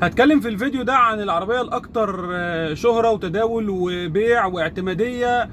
هتكلم في الفيديو ده عن العربية الأكثر شهرة وتداول وبيع واعتمادية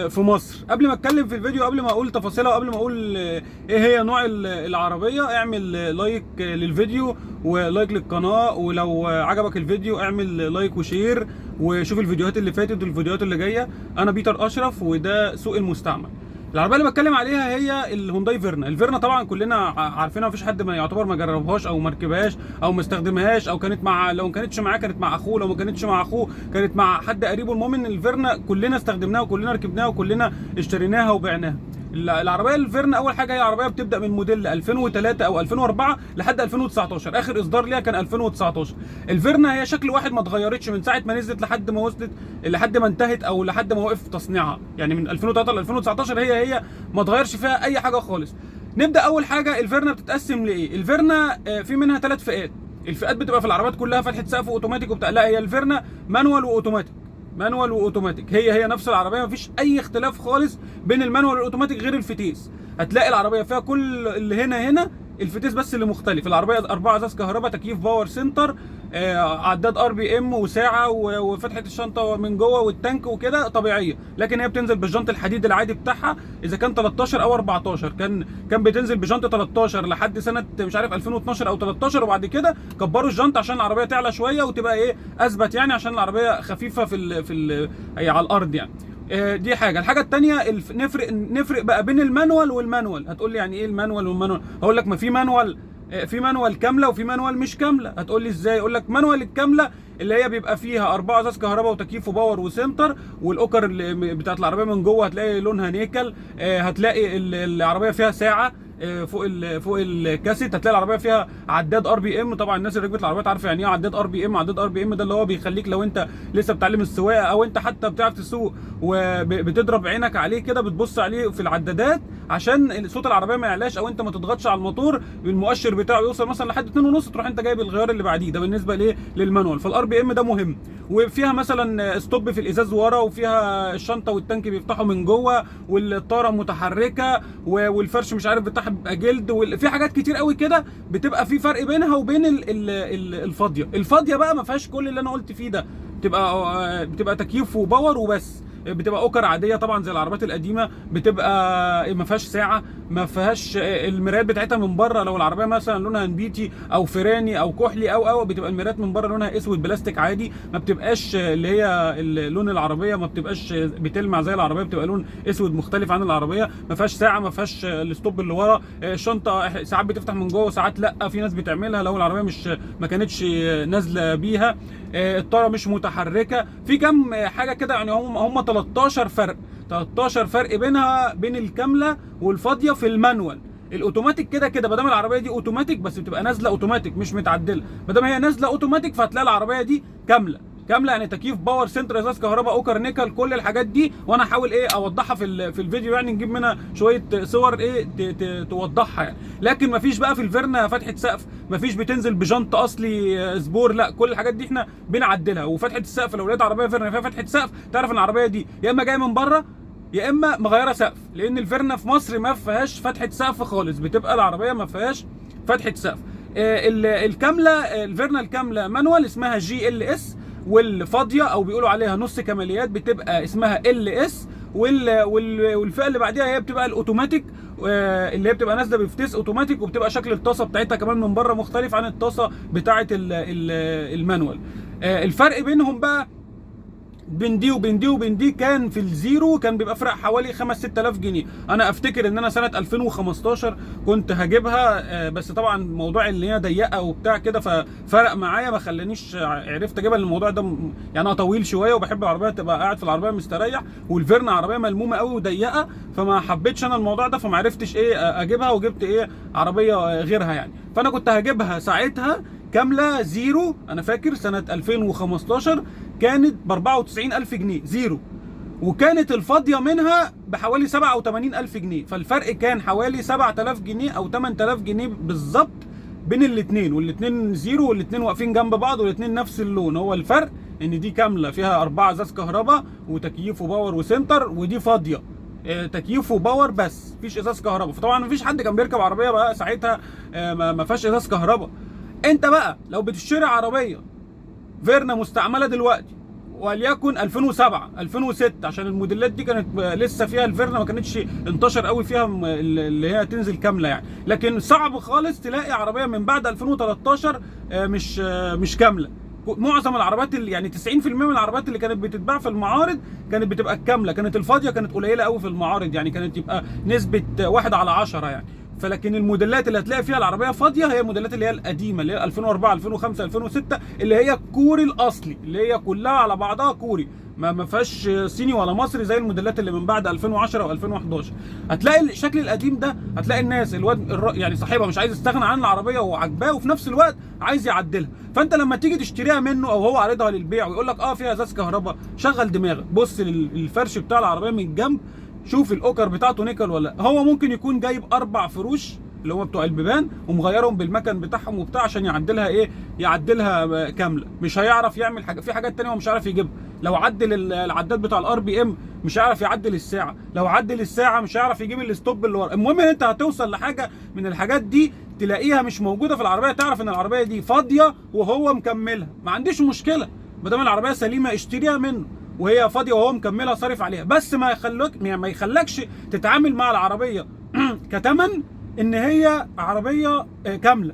في مصر. قبل ما اتكلم في الفيديو، قبل ما اقول تفاصيلها، وقبل ما اقول ايه هي نوع العربية، اعمل لايك للفيديو ولايك للقناة، ولو عجبك الفيديو اعمل لايك وشير، وشوف الفيديوهات اللي فاتت والفيديوهات اللي جاية. انا بيتر اشرف وده سوق المستعمل. العربيه اللي بتكلم عليها هي الهونداي فيرنا. الفيرنا طبعا كلنا عارفينها، مفيش حد ما يعتبر ما جربهاش او ما ركبهاش او ما استخدمهاش، او كانت مع، لو ما كانتش معاه كانت مع اخوه، لو ما كانتش مع اخوه كانت مع حد قريبه. المهم ان الفيرنا كلنا استخدمناها وكلنا ركبناها وكلنا اشتريناها وبعناها. العربيه الفيرنا اول حاجه هي عربيه بتبدا من موديل 2003 او 2004 لحد 2019. اخر اصدار ليها كان 2019. الفيرنا هي شكل واحد، ما اتغيرتش من ساعه ما نزلت لحد ما وصلت، لحد ما انتهت او لحد ما وقف تصنيعها. يعني من 2003 ل 2019 هي ما اتغيرش فيها اي حاجه خالص. نبدا اول حاجه، الفيرنا بتتقسم لايه؟ الفيرنا في منها 3 فئات. الفئات بتبقى في العربيات كلها فتحه سقف واوتوماتيك وبتاع. لا، هي الفيرنا مانوال واوتوماتيك. مانوال واوتوماتيك هي نفس العربيه، مفيش اي اختلاف خالص بين المانوال والاوتوماتيك غير الفتيس. هتلاقي العربيه فيها كل اللي هنا الفتيس بس اللي مختلف. العربيه 4 ازاز كهرباء، تكييف باور سنتر، عداد RPM وساعه وفتحه الشنطه من جوه والتانك وكده طبيعيه. لكن هي بتنزل بالجنط الحديد العادي بتاعها. اذا كان 13 او 14 كان بتنزل بجنط 13 لحد سنه مش عارف 2012 او 13، وبعد كده كبروا الجنط عشان العربيه تعلى شويه وتبقى ايه اثبت، يعني عشان العربيه خفيفه هي على الارض يعني. دي حاجه. الحاجه الثانيه نفرق بقى بين المانوال والمانوال. هتقول لي يعني ايه المانوال والمانوال؟ هقول لك ما في مانوال، في مانوال كامله وفي مانوال مش كامله. هتقول لي ازاي؟ اقول لك مانوال الكامله اللي هي بيبقى فيها 4 ازاز كهرباء وتكييف وباور وسنتر، والاوكر اللي بتاعت العربيه من جوه هتلاقي لونها نيكل. هتلاقي العربيه فيها ساعه فوق الكاسيت. هتلاقي العربيه فيها عداد RPM. طبعا الناس اللي ركبت العربيات عارفه يعني ايه عداد RPM. عداد RPM ده اللي هو بيخليك لو انت لسه بتتعلم السواقه، او انت حتى بتعرف تسوق وبتضرب عينك عليه كده، بتبص عليه في العدادات عشان صوت العربيه ما يعلاش، او انت ما تضغطش على الموتور المؤشر بتاعه يوصل مثلا لحد 2.5، تروح انت جايب الغيار اللي بعديه. ده بالنسبه للمانوال. فالRPM ده مهم. وفيها مثلا ستوب في الازاز ورا، وفيها الشنطه والتانك بيفتحوا من جوه، والطاره متحركه، والفرش مش عارف بتاعها بيبقى جلد، في حاجات كتير قوي كده بتبقى في فرق بينها وبين الفاضيه بقى ما فيهاش كل اللي انا قلت فيه ده. بتبقى تكييف وباور وبس. بتبقى اوكر عاديه طبعا زي العربيات القديمه. بتبقى ما فيهاش ساعه، ما فيهاش المرايات بتاعتها من بره. لو العربيه مثلا لونها نبيتي او فراني او كحلي او بتبقى المرايات من بره لونها اسود بلاستيك عادي. ما بتبقاش اللي هي لون العربيه، ما بتبقاش بتلمع زي العربيه، بتبقى لون اسود مختلف عن العربيه. ما فيهاش ساعه، ما فيهاش الستوب اللي ورا. الشنطه ساعات بتفتح من جوه وساعات لا، في ناس بتعملها لو العربيه ما كانتش نازله بيها. الطاره مش متحركه. في كام حاجه كده يعني، هم 13 فرق بينها بين الكامله والفاضيه في المانوال. الاوتوماتيك كده ما دام العربيه دي اوتوماتيك، بس بتبقى نازله اوتوماتيك مش متعدله. ما دام هي نازله اوتوماتيك فهتلاقي العربيه دي كامله يعني تكييف باور سنتر ازاز كهرباء اوكر نيكل، كل الحاجات دي. وانا هحاول اوضحها في الفيديو، يعني نجيب منها شويه صور توضحها يعني. لكن مفيش بقى في الفيرنا فتحه سقف، مفيش بتنزل بجنط اصلي سبور، لا، كل الحاجات دي احنا بنعدلها. وفتحه السقف لو لقيت عربيه فيرنا فيها فتحه سقف، تعرف ان العربيه دي يا اما جايه من بره يا اما مغيره سقف، لان الفيرنا في مصر ما فيهاش فتحه سقف خالص. بتبقى العربيه ما فيهاش فتحه سقف. الكامله، الفيرنا الكامله مانوال اسمها GLS، والفاضيه او بيقولوا عليها نص كماليات بتبقى اسمها LS. والفئه اللي بعديها هي بتبقى الاوتوماتيك، اللي هي بتبقى نازله بفتيس اوتوماتيك، وبتبقى شكل الطاسه بتاعتها كمان من بره مختلف عن الطاسه بتاعه المانوال. الفرق بينهم بقى بين دي وبين دي كان في الزيرو كان بيبقى فرق حوالي 5-6000 جنيه. انا افتكر ان انا سنه 2015 كنت هجيبها، بس طبعا موضوع اللي هي ضيقه وبتاع كده ففرق معايا، ما خلانيش عرفت اجيبها. الموضوع ده يعني انا طويل شويه وبحب العربيه تبقى قاعد في العربيه مستريح، والفيرنا عربيه ملمومه قوي وضيقه، فما حبيتش انا الموضوع ده، فما عرفتش اجيبها، وجبت عربيه غيرها يعني. فانا كنت هجيبها ساعتها كامله زيرو. انا فاكر سنه 2015 كانت ب 94,000 جنيه زيرو، وكانت الفاضيه منها بحوالي 87,000 جنيه. فالفرق كان حوالي 7,000 جنيه او 8,000 جنيه بالظبط بين الاثنين، والاثنين زيرو، والاثنين واقفين جنب بعض، والاثنين نفس اللون. هو الفرق ان دي كامله فيها 4 ازاز كهرباء وتكييف وباور وسنتر، ودي فاضيه تكييف وباور بس مفيش ازاز كهرباء. فطبعا مفيش حد كان بيركب عربيه بقى ساعتها ما فيهاش ازاز كهرباء. انت بقى لو بتشتري عربيه فيرنا مستعمله دلوقتي وليكن 2007 2006، عشان الموديلات دي كانت لسه فيها الفيرنا ما كانتش انتشر قوي فيها اللي هي تنزل كامله يعني، لكن صعب خالص تلاقي عربيه من بعد 2013 مش كامله. معظم العربيات اللي يعني 90% من العربيات اللي كانت بتتباع في المعارض كانت بتبقى الكامله، كانت الفاضيه كانت قليله قوي في المعارض، يعني كانت تبقى نسبه 1/10 يعني. فلكن الموديلات اللي هتلاقي فيها العربيه فاضيه هي الموديلات اللي هي القديمه، اللي هي 2004 2005 2006، اللي هي الكوري الاصلي، اللي هي كلها على بعضها كوري، ما فيهاش صيني ولا مصري زي الموديلات اللي من بعد 2010 و2011. هتلاقي الشكل القديم ده، هتلاقي الناس يعني صاحبها مش عايز يستغنى عن العربيه وعجباه وفي نفس الوقت عايز يعدلها. فانت لما تيجي تشتريها منه او هو عارضها للبيع ويقول لك فيها ازاز كهرباء، شغل دماغك، بص للفرش بتاع العربيه من الجنب، شوف الاوكر بتاعته نيكل ولا لا. هو ممكن يكون جايب 4 فروش اللي هم بتوع البيبان ومغيرهم بالمكن بتاعهم وبتاع عشان يعدلها يعدلها كامله، مش هيعرف يعمل حاجه في حاجات ثانيه هو مش عارف يجيبها. لو عدل العداد بتاع الار بي ام مش هيعرف يعدل الساعه، لو عدل الساعه مش هيعرف يجيب الستوب اللي ورا. المهم ان انت هتوصل لحاجه من الحاجات دي تلاقيها مش موجوده في العربيه، تعرف ان العربيه دي فاضيه وهو مكملها، ما عنديش مشكله ما دام العربيه سليمه اشتريها منه وهي فاضيه وهو مكملها صارف عليها، بس ما يخلكش تتعامل مع العربيه كتمن ان هي عربيه كامله.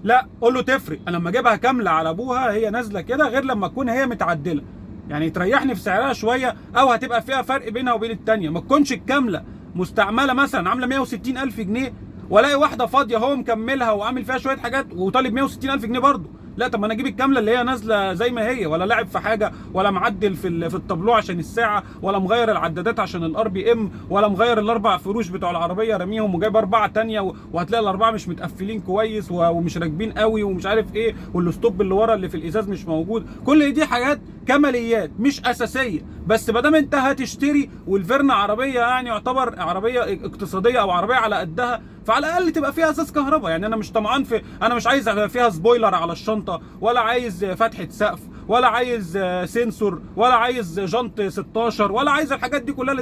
لا، قول له تفرق، انا لما اجيبها كامله على ابوها هي نازله كده غير لما تكون هي متعدله، يعني تريحني في سعرها شويه، او هتبقى فيها فرق بينها وبين الثانيه. ما تكونش الكامله مستعمله مثلا عامله 160,000 جنيه والاقي واحده فاضيه هو مكملها وعامل فيها شويه حاجات وطالب 160,000 جنيه برضه. لا، طب ما انا اجيب الكامله اللي هي نازله زي ما هي، ولا لاعب في حاجه، ولا معدل في الطابلو عشان الساعه، ولا مغير العدادات عشان الار بي ام، ولا مغير ال4 فروش بتوع العربيه راميهم وجايب 4 تانيه وهتلاقي ال4 مش متقفلين كويس ومش راكبين قوي ومش عارف ايه، والستوب اللي ورا اللي في الازاز مش موجود. كل دي حاجات كماليات مش اساسيه، بس ما دام انت هتشتري والفيرنا عربيه يعني يعتبر عربيه اقتصاديه او عربيه على قدها، فعلى الاقل تبقى فيها ازاز كهرباء. يعني انا مش طمعان انا مش عايز فيها سبويلر على الشنطه، ولا عايز فتحه سقف، ولا عايز سنسور، ولا عايز جنط 16، ولا عايز الحاجات دي كلها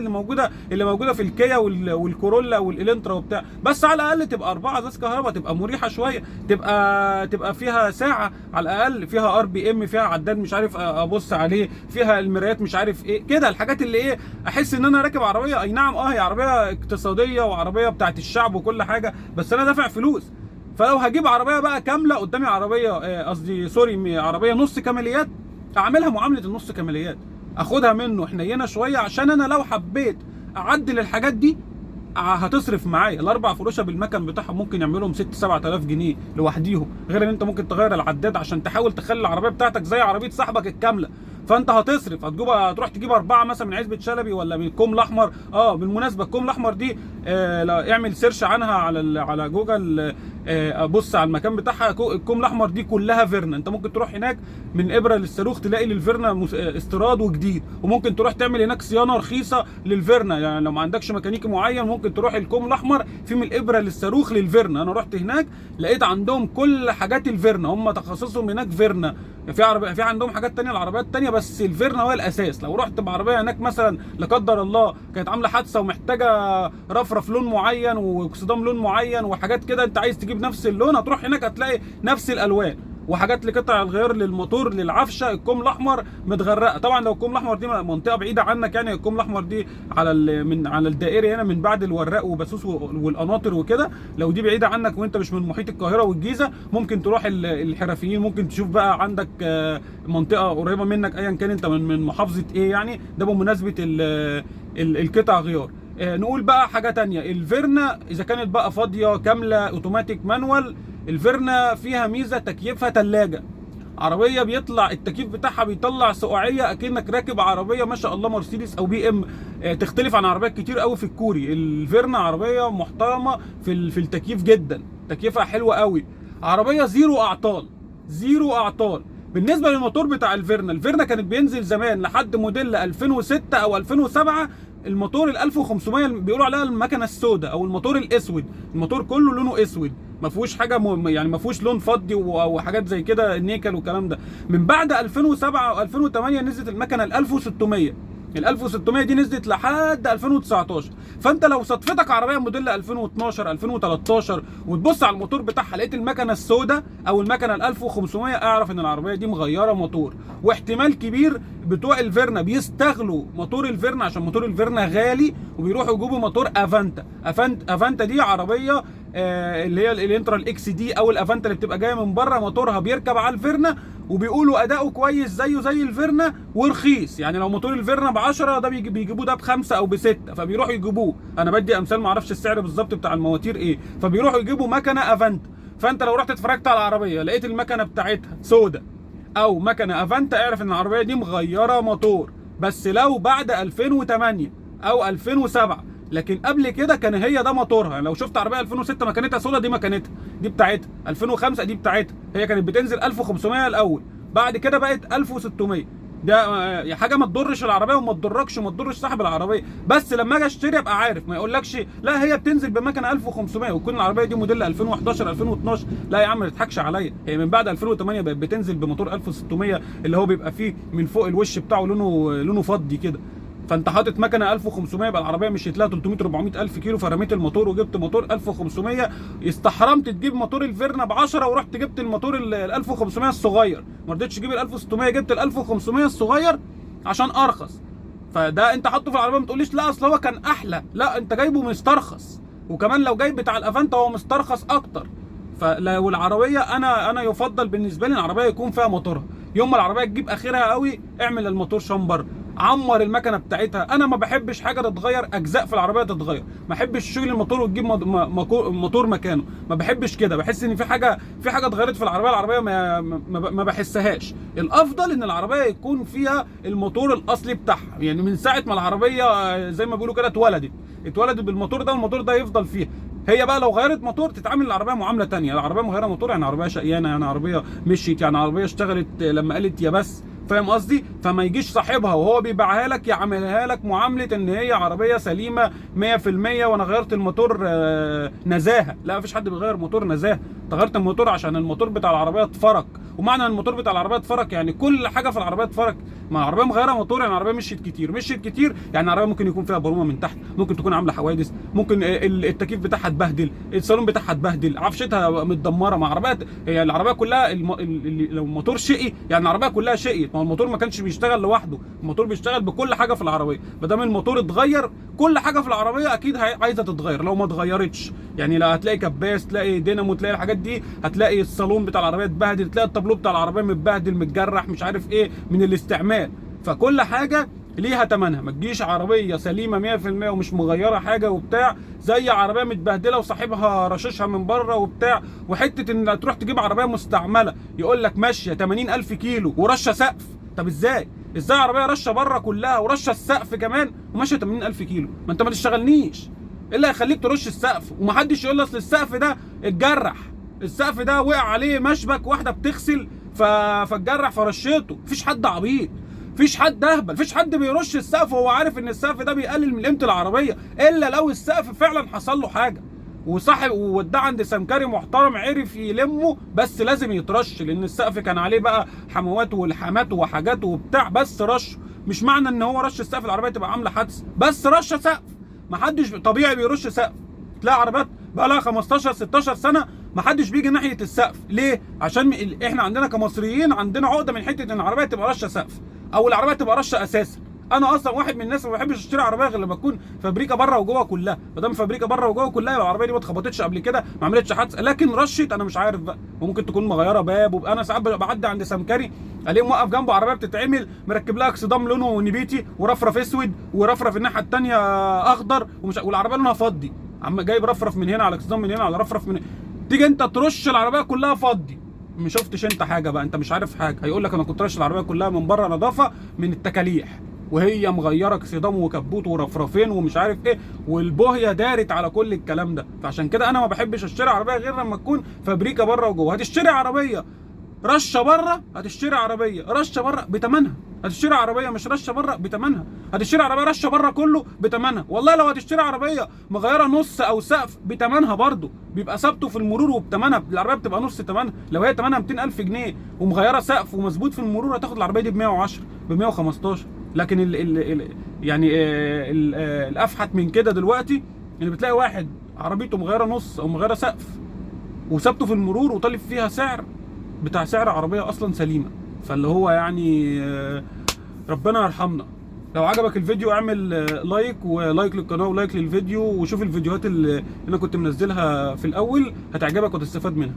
اللي موجوده في الكيا والكورولا والالنترا وبتاع. بس على الاقل تبقى 4 ازاز كهرباء، تبقى مريحه شويه، تبقى فيها ساعه على الاقل، فيها ار بي ام، فيها عداد مش عارف ابص عليه، فيها المرايات مش عارف ايه كده، الحاجات اللي احس ان انا راكب عربيه. اي نعم هي عربيه اقتصاديه وعربيه بتاعت الشعب وكل حاجه، بس انا دافع فلوس. فلو هجيب عربيه بقى كامله قدامي عربيه قصدي سوري عربيه نص كماليات، اعملها معامله النص كماليات، اخدها منه حنينه شويه، عشان انا لو حبيت اعدل الحاجات دي هتصرف معايا. ال4 فروشه بالمكن بتاعهم ممكن يعملهم 6-7 آلاف جنيه لوحديهم، غير ان انت ممكن تغير العداد عشان تحاول تخلي العربيه بتاعتك زي عربيه صاحبك الكامله. فانت هتصرف، هتروح تجيب 4 مثلا من عزبه شلبي ولا من الكوم الاحمر. بالمناسبه الكوم الاحمر دي اعمل سيرش عنها على جوجل، بص على المكان بتاعها. الكوم الاحمر دي كلها فيرنا، انت ممكن تروح هناك من ابره للصاروخ تلاقي للفيرنا استيراد وجديد، وممكن تروح تعمل هناك صيانه رخيصه للفيرنا. يعني لو ما عندكش ميكانيكي معين ممكن تروح الكوم الاحمر في من الابره للصاروخ للفيرنا. انا رحت هناك لقيت عندهم كل حاجات الفيرنا، هم تخصصهم هناك فيرنا. في عندهم حاجات ثانيه، العربيات الثانيه، بس الفيرنا هو الاساس. لو رحت بعربيه هناك مثلا لا قدر الله كانت عامله حادثه ومحتاجه رفرف لون معين واكسدام لون معين وحاجات كده، انت عايز تجيب نفس اللون، هتروح هناك هتلاقي نفس الالوان وحاجات لقطع الغيار للموتور للعفشه. الكوم الاحمر متغرقه طبعا. لو الكوم الاحمر دي منطقه بعيده عنك، يعني الكوم الاحمر دي على الدائري هنا من بعد الوراق وبسوس والقناطر وكده، لو دي بعيده عنك وانت مش من محيط القاهره والجيزه، ممكن تروح الحرفيين، ممكن تشوف بقى عندك منطقه قريبه منك ايا كان انت من محافظه ايه يعني. ده بمناسبه القطع غيار. نقول بقى حاجه تانية، الفيرنا اذا كانت بقى فاضيه كامله اوتوماتيك مانوال، الفيرنا فيها ميزه تكييفها ثلاجه. عربيه بيطلع التكييف بتاعها بيطلع سقوعيه اكنك راكب عربيه ما شاء الله مرسيدس او بي ام. تختلف عن عربيات كتير قوي في الكوري. الفيرنا عربيه محترمه في التكييف جدا، تكييفها حلو قوي، عربيه زيرو اعطال. بالنسبه للموتور بتاع الفيرنا كانت بينزل زمان لحد موديل 2006 او 2007 الموتور ال 1500 بيقولوا عليها المكنه السوداء او الموتور الاسود. الموتور كله لونه اسود، ما فيهوش حاجه يعني ما فيهوش لون فضي وحاجات زي كده النيكل والكلام ده. من بعد 2007 او 2008 نزلت المكنه ال 1600. ال 1600 دي نزلت لحد 2019. فانت لو صدفتك عربيه موديل 2012 2013 وتبص على الموتور بتاعها لقيت المكنه السوداء او المكنه ال 1500، اعرف ان العربيه دي مغيره موتور. واحتمال كبير بتوع الفيرنا بيستغلوا موتور الفيرنا عشان موتور الفيرنا غالي، وبيروحوا يجيبوا موتور افانتا. افانتا دي عربيه اللي هي الانترا الاكس دي او الافانتا اللي بتبقى جايه من بره، موتورها بيركب على الفيرنا وبيقولوا اداؤه كويس زيه زي الفيرنا ورخيص. يعني لو موتور الفيرنا ب 10 ده بيجيبوه ده ب5 او ب6، فبيروحوا يجيبوه. انا بدي امثال ما اعرفش السعر بالظبط بتاع المواتير ايه، فبيروحوا يجيبوا مكنه افانتا. فانت لو رحت اتفرجت على العربيه لقيت المكنه بتاعتها سودا او مكنه افانتا، اعرف ان العربيه دي مغيره موتور. بس لو بعد 2008 او 2007، لكن قبل كده كان هي ده موتورها. يعني لو شفت عربيه 2006 مكانتها سودا، دي مكانتها دي بتاعتها. 2005 دي بتاعتها، هي كانت بتنزل 1500 الاول، بعد كده بقت 1600. ده حاجه ما تضرش العربيه وما تضركش وما تضرش صاحب العربيه. بس لما اجي اشتري ابقى عارف، ما يقولكش لا هي بتنزل بمكنه 1500 وتكون العربيه دي موديل 2011 2012. لا يا عم ما تضحكش عليا، هي من بعد 2008 بقت بتنزل بموتور 1600 اللي هو بيبقى فيه من فوق الوش بتاعه لونه فضي كده. فانت حاطط مكنه 1500 يبقى العربيه مشيت لها 300 400 الف كيلو، فرميت الموتور وجبت موتور 1500. استحرمت تجيب موتور الفيرنا ب 10 ورحت جبت الموتور ال 1500 الصغير، ما رضيتش تجيب ال 1600، جبت ال 1500 الصغير عشان ارخص. فده انت حاطه في العربيه، ما تقوليش لا اصل هو كان احلى، لا انت جايبه مسترخص. وكمان لو جايب بتاع الافانتا هو مسترخص اكتر. فلو العربيه انا يفضل بالنسبه لي العربيه يكون فيها موتورها. يوم ما العربيه تجيب اخرها قوي اعمل الموتور شامبر، عمر المكنه بتاعتها. انا ما بحبش حاجه تتغير، اجزاء في العربيه تتغير، ما بحبش شغل الموتور وتجيب موتور مكانه، ما بحبش كده. بحس ان في حاجه اتغيرت في العربيه ما بحسهاش. الافضل ان العربيه يكون فيها الموتور الاصلي بتاعها، يعني من ساعه ما العربيه زي ما بيقولوا كده اتولدت بالموتور ده، والموتور ده يفضل فيها. هي بقى لو غيرت موتور تتعامل العربيه معامله ثانيه. العربيه مغيره موتور يعني عربيه شقيانه، يعني عربيه مشيت، يعني عربيه اشتغلت لما قالت يا بس، فاهم قصدي؟ فما يجيش صاحبها وهو بيبيعها لك يعملها لك معامله ان هي عربيه سليمه 100% وانا غيرت الموتور نزاهه. لا مفيش حد بيغير موتور نزاهه. غيرت الموتور عشان الموتور بتاع العربيه اتفرك، ومعنى الموتور بتاع العربيه اتفرك يعني كل حاجه في العربيه اتفرك. ما العربيه مغيره موتور يعني العربيه مشيت كتير، يعني العربيه ممكن يكون فيها برومه من تحت، ممكن تكون عامله حوادث، ممكن التكييف بتاعها اتبهدل، الصالون بتاعها اتبهدل، عفشتها متدمره. مع عربيات هي العربيه كلها لو الموتور شقي يعني العربيه كلها شقيت. ما هو الموتور ما كانش بيشتغل لوحده، الموتور بيشتغل بكل حاجه في العربيه. ما دام الموتور اتغير كل حاجه في العربيه اكيد عايزه تتغير. لو ما اتغيرتش يعني لا هتلاقي كباس، تلاقي دينامو، تلاقي الحاجات دي، هتلاقي الصالون بتاع العربيه اتبهدل، تلاقي التابلو بتاع العربيه متبهدل متجرح مش عارف ايه من الاستعمال. فكل حاجه ليها ثمنها. ما تجيش عربيه سليمه 100% ومش مغيره حاجه وبتاع زي عربيه متبهدله وصاحبها رششها من بره وبتاع. وحته ان تروح تجيب عربيه مستعمله يقول لك ماشيه 80,000 كيلو ورشه سقف. طب ازاي عربيه رشه بره كلها ورشه السقف كمان وماشيه 80,000 كيلو؟ ما انت ما تشتغلنيش. ايه اللي هيخليك ترش السقف؟ ومحدش يقول لي اصل السقف ده اتجرح، السقف ده وقع عليه مشبك واحده بتغسل فاتجرح فرشيته. مفيش حد عبيط، مفيش حد اهبل، مفيش حد بيرش السقف وهو عارف ان السقف ده بيقلل من قيمه العربيه، الا لو السقف فعلا حصل له حاجه وصاحب ووداه عند سمكري محترم عرف يلمه. بس لازم يترش لان السقف كان عليه بقى حموات والحامات وحاجات وبتاع، بس رش. مش معنى ان هو رش السقف العربيه تبقى عامله حادثه، بس رش سقف. محدش طبيعي بيرش سقف. تلاقي عربيات بقى لها 15 16 سنه محدش بيجي ناحيه السقف. ليه؟ عشان احنا عندنا كمصريين عندنا عقده من حته ان العربيه تبقى رشه سقف او العربيه تبقى رشه اساسا. انا اصلا واحد من الناس ما بحبش اشتري عربيه غير لما تكون فابريكا بره وجوه كلها. ما دام فابريكا بره وجوه كلها يبقى العربيه دي ما اتخبطتش قبل كده، ما عملتش حادثه. لكن رشت انا مش عارف بقى، وممكن تكون مغيره باب. انا ساعات بعدي عند سمكري الاقيه موقف جنبه عربيه بتتعمل مركب لها اكسدام لونه نبيتي ورفرف اسود ورفرف الناحيه الثانيه اخضر والعربيه لونها فضي. عم جايب رفرف من هنا على اكسدام من هنا على رفرف من هنا. تيجي انت ترش العربيه كلها فضي. ما شفتش انت حاجه بقى، انت مش عارف حاجه. هيقول لك انا كنت رش العربيه كلها من بره نظافه من التكاليح وهي مغيره اكسدام وكبوت ورفرفين ومش عارف ايه، والبوهيه دارت على كل الكلام ده. فعشان كده انا ما بحبش اشتري عربيه غير لما تكون فابريكا بره وجوه. هتشتري عربيه رشه بره، هتشتري عربيه رشه بره بثمنها. هتشتري عربيه مش رشه بره بثمنها. هتشتري عربيه رشه بره كله بثمنها. والله لو هتشتري عربيه مغيره نص او سقف بثمنها برضه، بيبقى ثابته في المرور وبثمنها. العربيه بتبقى نص ثمنها. لو هي ثمنها 200,000 جنيه ومغيره سقف ومظبوط في المرور هتاخد العربيه دي ب 110 ب 115. لكن يعني الافحت من كده دلوقتي يعني بتلاقي واحد عربيته مغيره نص او مغيره سقف وثابته في المرور وطالب فيها سعر بتاع سعر عربيه اصلا سليمه. فاللي هو يعني ربنا يرحمنا. لو عجبك الفيديو اعمل لايك للقناه ولايك للفيديو، وشوف الفيديوهات اللي انا كنت منزلها في الاول هتعجبك وتستفاد منها.